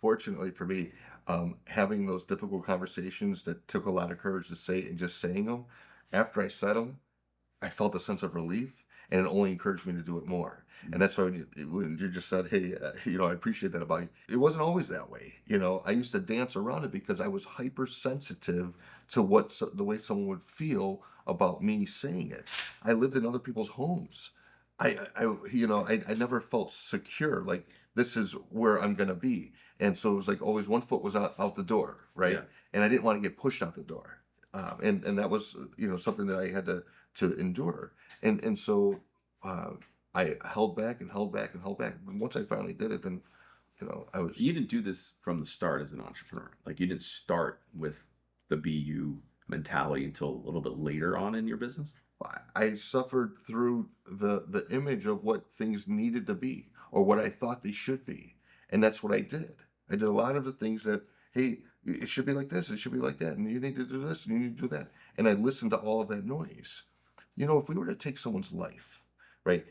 Fortunately for me, having those difficult conversations that took a lot of courage to say and just saying them, after I said them, I felt a sense of relief, and it only encouraged me to do it more. And Mm. that's why when you just said, "Hey, I appreciate that about you." It wasn't always that way. I used to dance around it because I was hypersensitive to the way someone would feel about me saying it. I lived in other people's homes. I never felt secure. Like this is where I'm gonna be, and so it was like always one foot was out the door, right? Yeah. And I didn't want to get pushed out the door. And that was something that I had to endure. And so uh, I held back and held back and held back. And once I finally did it, then I was You didn't do this from the start as an entrepreneur. Like you didn't start with the BU mentality until a little bit later on in your business. I suffered through the image of what things needed to be or what I thought they should be, and that's what I did. I did a lot of the things that hey, it should be like this, it should be like that, and you need to do this, and you need to do that, and I listened to all of that noise. If we were to take someone's life, right?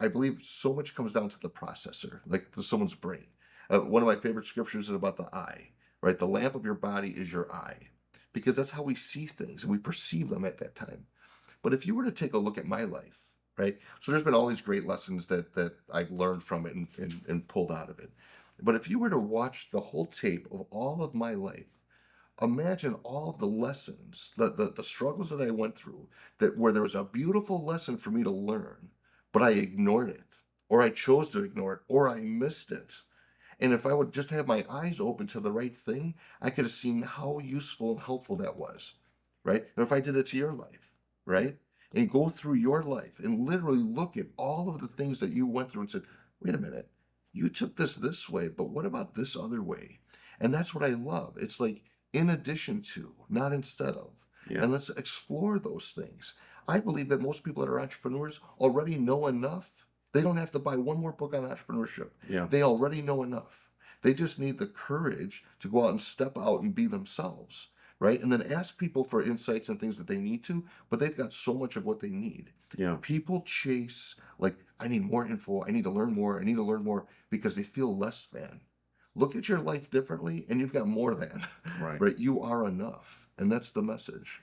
I believe so much comes down to the processor, like to someone's brain. One of my favorite scriptures is about the eye, right? The lamp of your body is your eye, because that's how we see things and we perceive them at that time. But if you were to take a look at my life, right? So there's been all these great lessons that I've learned from it and pulled out of it. But if you were to watch the whole tape of all of my life, imagine all of the lessons, the struggles that I went through, that where there was a beautiful lesson for me to learn, but I ignored it, or I chose to ignore it, or I missed it. And if I would just have my eyes open to the right thing, I could have seen how useful and helpful that was, right? And if I did it to your life, right? And go through your life and literally look at all of the things that you went through and said, wait a minute, you took this way, but what about this other way? And that's what I love. It's like in addition to, not instead of. Yeah. And let's explore those things. I believe that most people that are entrepreneurs already know enough. They don't have to buy one more book on entrepreneurship. Yeah. They already know enough. They just need the courage to go out and step out and be themselves, right? And then ask people for insights and things that they need to, but they've got so much of what they need. Yeah. People chase, like, I need more info. I need to learn more. I need to learn more because they feel less than. Look at your life differently and you've got more than, Right. right? You are enough. And that's the message.